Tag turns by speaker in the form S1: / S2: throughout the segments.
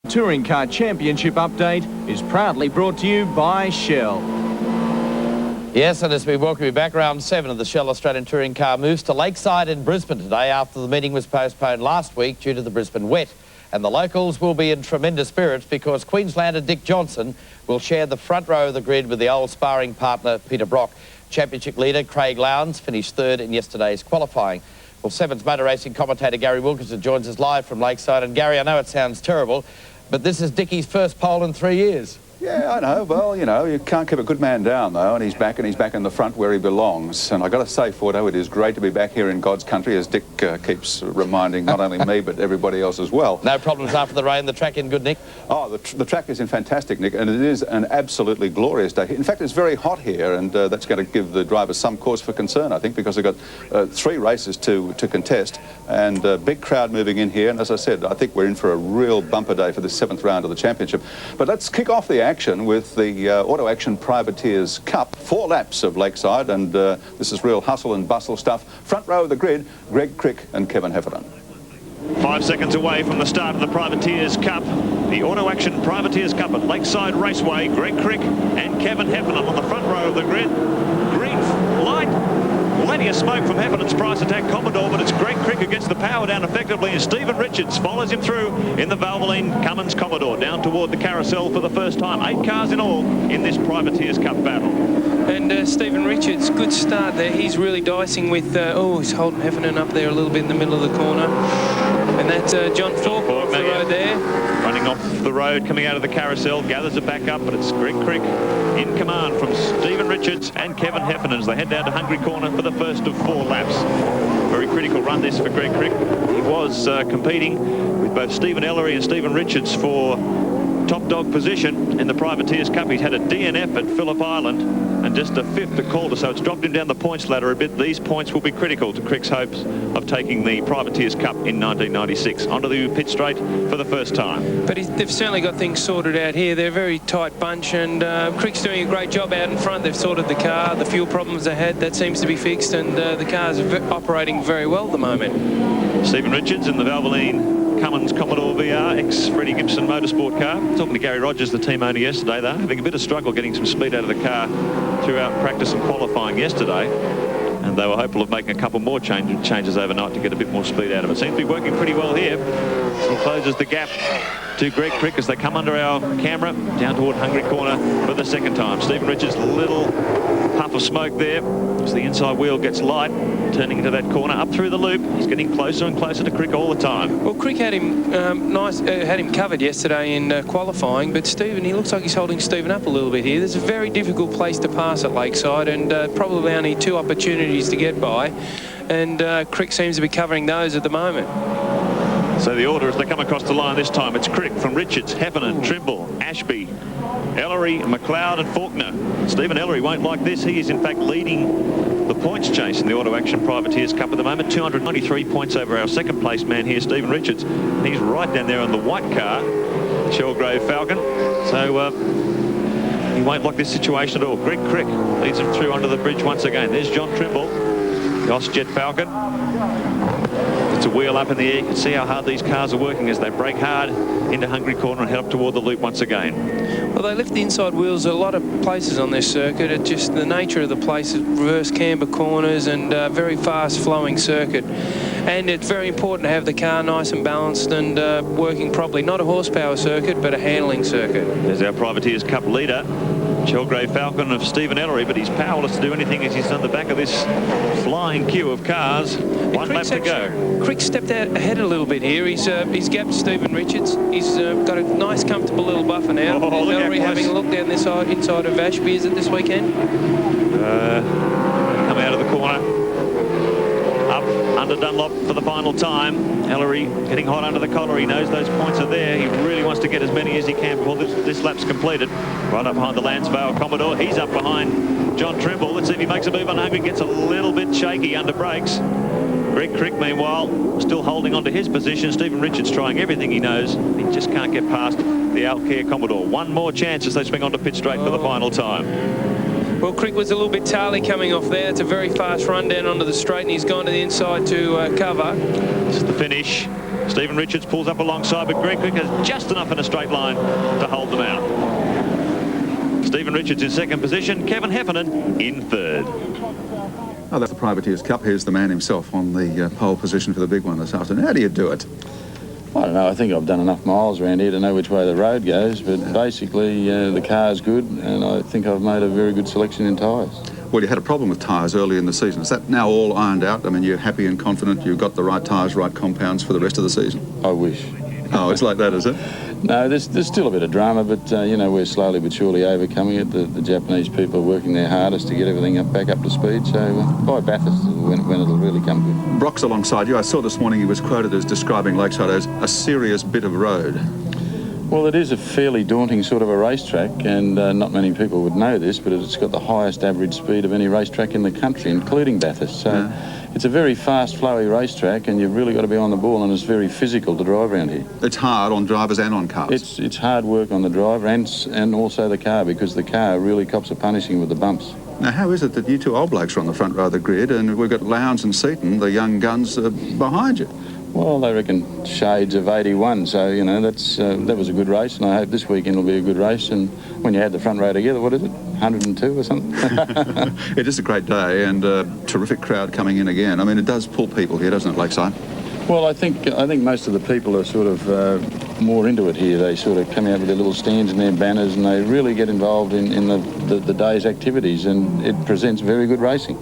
S1: Touring Car Championship update is proudly brought to you by Shell.
S2: Yes, and as we welcome you back, round 7 of the Shell Australian Touring Car moves to Lakeside in Brisbane today after the meeting was postponed last week due to the Brisbane wet. And the locals will be in tremendous spirits because Queenslander Dick Johnson will share the front row of the grid with the old sparring partner Peter Brock. Championship leader Craig Lowndes finished third in yesterday's qualifying. Well, Seven's motor racing commentator Gary Wilkinson joins us live from Lakeside. And Gary, I know it sounds terrible, but this is Dickie's first pole in 3 years.
S3: Yeah, I know. Well, you know, you can't keep a good man down, though, and he's back in the front where he belongs. And I've got to say, Fordo, it is great to be back here in God's country, as Dick keeps reminding not only me, but everybody else as well.
S2: No problems after the rain. The track in good nick?
S3: Oh, the track is in fantastic nick, and it is an absolutely glorious day. In fact, it's very hot here, and that's going to give the drivers some cause for concern, I think, because they've got 3 races to contest, and a big crowd moving in here. And as I said, I think we're in for a real bumper day for the 7th round of the championship. But let's kick off the action with the Auto Action Privateers Cup. 4 laps of Lakeside, and this is real hustle and bustle stuff. Front row of the grid, Greg Crick and Kevin Heffernan.
S4: 5 seconds away from the start of the Privateers Cup. The Auto Action Privateers Cup at Lakeside Raceway. Greg Crick and Kevin Heffernan on the front row of the grid. Green light. Plenty of smoke from Heffernan's price attack Commodore, but it's Greg Crick who gets the power down effectively, and Stephen Richards follows him through in the Valvoline Cummins Commodore down toward the carousel for the first time. 8 cars in all in this Privateers Cup battle.
S5: And Stephen Richards, good start there. He's really dicing with, he's holding Heffernan up there a little bit in the middle of the corner. And that's John Falk off the road there.
S4: Running off the road, coming out of the carousel, gathers it back up, but it's Greg Crick in command from Stephen Richards and Kevin Heffernan as they head down to Hungry Corner for the first of 4 laps. Very critical run this for Greg Crick. He was competing with both Stephen Ellery and Stephen Richards for top dog position in the Privateers Cup. He's had a DNF at Phillip Island and just a 5th at Calder, so it's dropped him down the points ladder a bit. These points will be critical to Crick's hopes of taking the Privateers Cup in 1996. Onto the pit straight for the first time.
S5: But they've certainly got things sorted out here. They're a very tight bunch, and Crick's doing a great job out in front. They've sorted the car, the fuel problems they had, that seems to be fixed, and the car's operating very well at the moment.
S4: Stephen Richards in the Valvoline Cummins Commodore VR, ex-Freddie Gibson motorsport car. Talking to Gary Rogers, the team owner, yesterday. They're having a bit of struggle getting some speed out of the car throughout practice and qualifying yesterday. And they were hopeful of making a couple more changes overnight to get a bit more speed out of it. Seems to be working pretty well here. He closes the gap to Greg Crick as they come under our camera down toward Hungry Corner for the 2nd time. Stephen Richards, little puff of smoke there as the inside wheel gets light, turning into that corner up through the loop. He's getting closer and closer to Crick all the time.
S5: Well, Crick had him had him covered yesterday in qualifying, but Stephen, he looks like he's holding Stephen up a little bit here. There's a very difficult place to pass at Lakeside, and probably only 2 opportunities to get by, and Crick seems to be covering those at the moment.
S4: So the order as they come across the line this time, it's Crick from Richards, Heffernan, Trimble, Ashby, Ellery, McLeod and Faulkner. Stephen Ellery won't like this. He is in fact leading the points chase in the Auto Action Privateers Cup at the moment. 293 points over our 2nd place man here, Stephen Richards. He's right down there on the white car, Shellgrave Falcon. So he won't like this situation at all. Greg Crick leads him through under the bridge once again. There's John Trimble, the Ausjet Falcon. It's a wheel up in the air. You can see how hard these cars are working as they brake hard into Hungry Corner and head up toward the loop once again.
S5: Well, they lift the inside wheels a lot of places on this circuit. It's just the nature of the place, reverse camber corners and very fast flowing circuit. And it's very important to have the car nice and balanced and working properly. Not a horsepower circuit, but a handling circuit.
S4: There's our Privateers Cup leader, Shellgrave Falcon of Stephen Ellery, but he's powerless to do anything as he's on the back of this flying queue of cars. 1 lap to go.
S5: Crick stepped out ahead a little bit here. He's gapped Stephen Richards. He's got a nice, comfortable little buffer now.
S4: Oh,
S5: Ellery having a look down this side, inside of Ashby, is it this weekend?
S4: Come out of the corner. Up under Dunlop for the final time. Ellery getting hot under the collar. He knows those points are there. He really wants to get as many as he can before this lap's completed. Right up behind the Lansvale Commodore. He's up behind John Trimble. Let's see if he makes a move on Hungry. Gets a little bit shaky under brakes. Greg Crick, meanwhile, still holding on to his position. Stephen Richards trying everything he knows. He just can't get past the Alcare Commodore. 1 more chance as they swing onto pit straight for the final time.
S5: Well, Crick was a little bit tardy coming off there. It's a very fast run down onto the straight, and he's gone to the inside to cover.
S4: It's the finish. Stephen Richards pulls up alongside, but Greg Crick has just enough in a straight line to hold them out. Stephen Richards in second position, Kevin Heffernan in third.
S3: Oh, that's the Privateers Cup. Here's the man himself on the pole position for the big one this afternoon. How do you do it?
S6: I don't know. I think I've done enough miles around here to know which way the road goes, but basically the car's good, and I think I've made a very good selection in tyres.
S3: Well, you had a problem with tyres early in the season. Is that now all ironed out? I mean, you're happy and confident you've got the right tyres, right compounds for the rest of the season?
S6: I wish.
S3: Oh, it's like that, is it?
S6: No, there's still a bit of drama, but, you know, we're slowly but surely overcoming it. The Japanese people are working their hardest to get everything back up to speed, so by Bathurst when it'll really come good.
S3: Brock's alongside you. I saw this morning he was quoted as describing Lakeside as a serious bit of road.
S6: Well, it is a fairly daunting sort of a racetrack, and not many people would know this, but it's got the highest average speed of any racetrack in the country, including Bathurst. So it's a very fast, flowy racetrack, and you've really got to be on the ball, and it's very physical to drive around here.
S3: It's hard on drivers and on cars.
S6: It's hard work on the driver and also the car, because the car really cops a punishing with the bumps.
S3: Now, how is it that you two old blokes are on the front row of the grid, and we've got Lowndes and Seaton, the young guns, behind you?
S6: Well, they reckon shades of 81, so, you know, that was a good race, and I hope this weekend will be a good race. And when you had the front row together, what is it, 102 or something?
S3: It is a great day, and a terrific crowd coming in again. I mean, it does pull people here, doesn't it, Lakeside?
S6: Well, I think most of the people are sort of more into it here. They sort of come out with their little stands and their banners, and they really get involved in the day's activities, and it presents very good racing.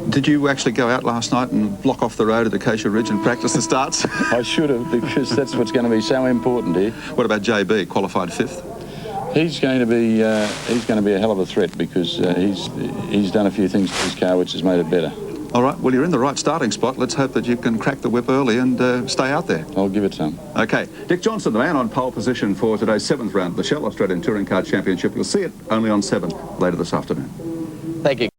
S3: Did you actually go out last night and block off the road at Acacia Ridge and practice the starts?
S6: I should have, because that's what's going to be so important here.
S3: What about JB, qualified fifth?
S6: He's going to be a hell of a threat, because he's done a few things to his car which has made it better.
S3: All right, well, you're in the right starting spot. Let's hope that you can crack the whip early and stay out there.
S6: I'll give it some.
S3: OK, Dick Johnson, the man on pole position for today's 7th round of the Shell Australian Touring Car Championship. You'll see it only on 7 later this afternoon.
S2: Thank you.